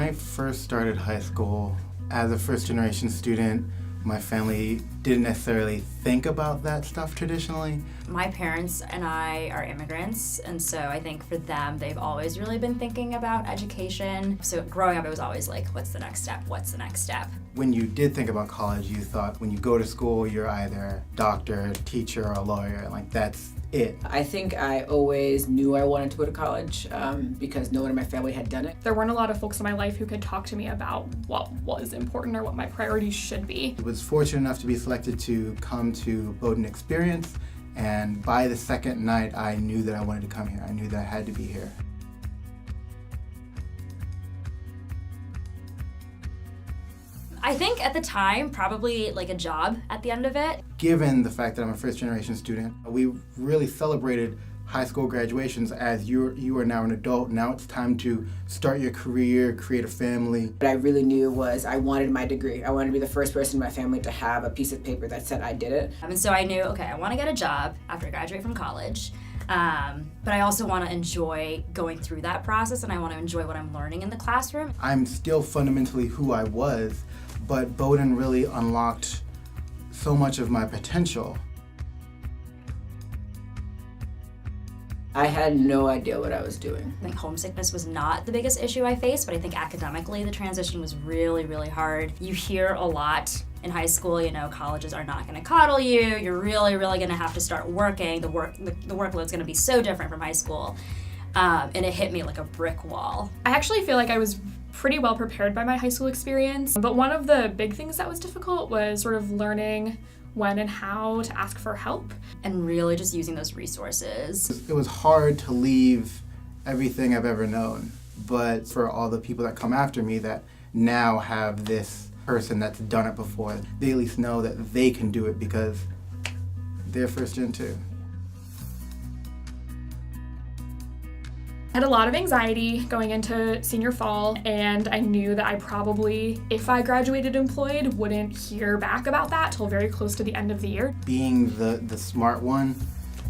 I first started high school, as a first-generation student, my family didn't necessarily think about that stuff traditionally. My parents and I are immigrants, and so I think for them, they've always really been thinking about education. So growing up, it was always like, what's the next step? What's the next step? When you did think about college, you thought when you go to school, you're either a doctor, teacher, or a lawyer. Like, that's it. I think I always knew I wanted to go to college because no one in my family had done it. There weren't a lot of folks in my life who could talk to me about what was important or what my priorities should be. I was fortunate enough to be selected to come to Bowdoin Experience, and by the second night, I knew that I wanted to come here. I knew that I had to be here. I think at the time, probably like a job at the end of it. Given the fact that I'm a first-generation student, we really celebrated high school graduations as you are now an adult. Now it's time to start your career, create a family. What I really knew was I wanted my degree. I wanted to be the first person in my family to have a piece of paper that said I did it. And so I knew, okay, I want to get a job after I graduate from college. But I also want to enjoy going through that process, and I want to enjoy what I'm learning in the classroom. I'm still fundamentally who I was, but Bowdoin really unlocked so much of my potential. I had no idea what I was doing. I think homesickness was not the biggest issue I faced, but I think academically the transition was really, really hard. You hear a lot in high school, you know, colleges are not going to coddle you. You're really, really going to have to start working. The workload's going to be so different from high school. And it hit me like a brick wall. I actually feel like I was pretty well prepared by my high school experience, but one of the big things that was difficult was sort of learning when and how to ask for help. And really just using those resources. It was hard to leave everything I've ever known, but for all the people that come after me that now have this person that's done it before, they at least know that they can do it because they're first gen too. I had a lot of anxiety going into senior fall, and I knew that I probably, if I graduated employed, wouldn't hear back about that till very close to the end of the year. Being the smart one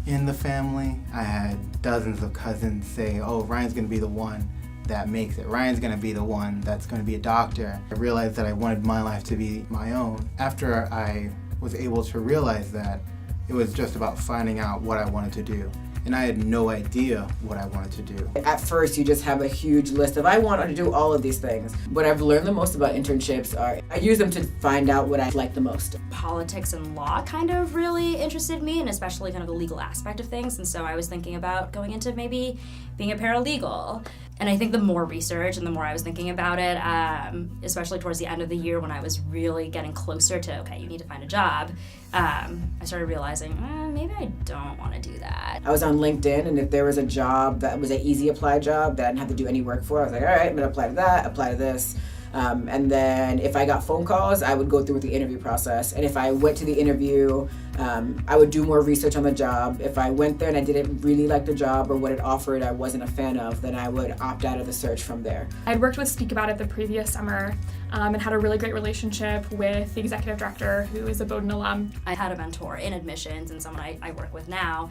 in the family, I had dozens of cousins say, oh, Ryan's gonna be the one that makes it. Ryan's gonna be the one that's gonna be a doctor. I realized that I wanted my life to be my own. After I was able to realize that, it was just about finding out what I wanted to do. And I had no idea what I wanted to do. At first, you just have a huge list of, I want to do all of these things. What I've learned the most about internships are, I use them to find out what I like the most. Politics and law kind of really interested me, and especially kind of the legal aspect of things. And so I was thinking about going into maybe being a paralegal. And I think the more research and the more I was thinking about it, especially towards the end of the year when I was really getting closer to, okay, you need to find a job, I started realizing, maybe I don't want to do that. I was on LinkedIn, and if there was a job that was an easy apply job that I didn't have to do any work for, I was like, all right, I'm gonna apply to that, apply to this. And then if I got phone calls, I would go through with the interview process. And if I went to the interview, I would do more research on the job. If I went there and I didn't really like the job or what it offered I wasn't a fan of, then I would opt out of the search from there. I'd worked with Speak About It the previous summer and had a really great relationship with the executive director, who is a Bowdoin alum. I had a mentor in admissions and someone I work with now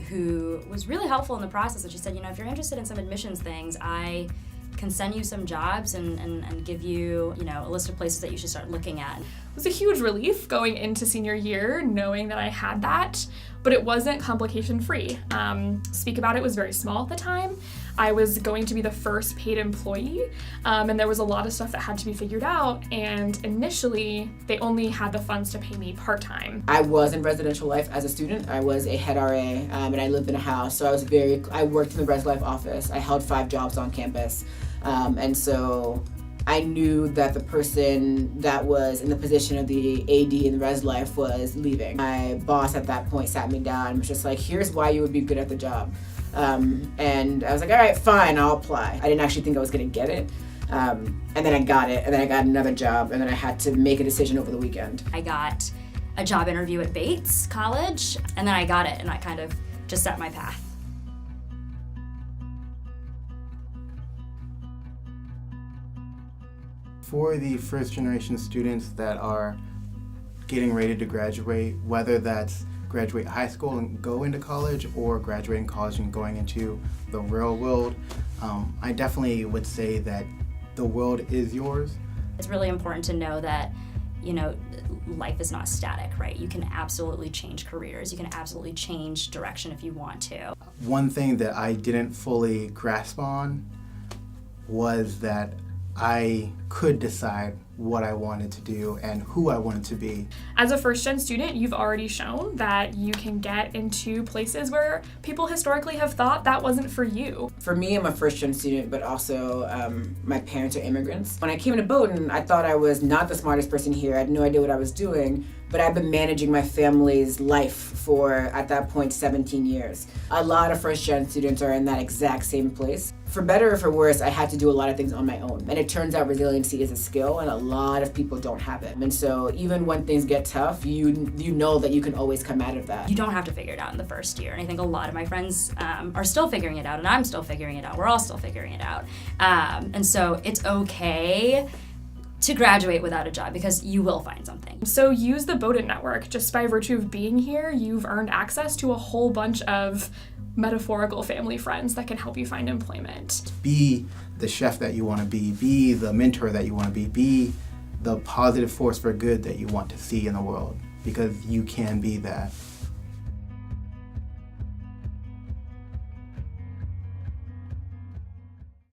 who was really helpful in the process. And she said, you know, if you're interested in some admissions things, I can send you some jobs and give you, you know, a list of places that you should start looking at. It was a huge relief going into senior year knowing that I had that, but it wasn't complication-free. Speak About It was very small at the time. I was going to be the first paid employee, and there was a lot of stuff that had to be figured out, and initially, they only had the funds to pay me part-time. I was in residential life as a student. I was a head RA, and I lived in a house, so I worked in the Res Life office. I held 5 jobs on campus, and so I knew that the person that was in the position of the AD in the Res Life was leaving. My boss at that point sat me down and was just like, here's why you would be good at the job. And I was like, all right, fine, I'll apply. I didn't actually think I was gonna get it. And then I got it, and then I got another job, and then I had to make a decision over the weekend. I got a job interview at Bates College, and then I got it, and I kind of just set my path. For the first generation students that are getting ready to graduate, whether that's graduate high school and go into college or graduating college and going into the real world, I definitely would say that the world is yours. It's really important to know that, you know, life is not static, right? You can absolutely change careers. You can absolutely change direction if you want to. One thing that I didn't fully grasp on was that I could decide what I wanted to do and who I wanted to be. As a first-gen student, you've already shown that you can get into places where people historically have thought that wasn't for you. For me, I'm a first-gen student, but also my parents are immigrants. When I came to Bowdoin, I thought I was not the smartest person here. I had no idea what I was doing, but I've been managing my family's life for, at that point, 17 years. A lot of first-gen students are in that exact same place. For better or for worse, I had to do a lot of things on my own. And it turns out resiliency is a skill, and a lot of people don't have it. And so even when things get tough, you know that you can always come out of that. You don't have to figure it out in the first year. And I think a lot of my friends are still figuring it out, and I'm still figuring it out. We're all still figuring it out. And so it's okay to graduate without a job because you will find something. So use the Bowdoin network. Just by virtue of being here, you've earned access to a whole bunch of metaphorical family friends that can help you find employment. Be the chef that you want to be the mentor that you want to be the positive force for good that you want to see in the world, because you can be that.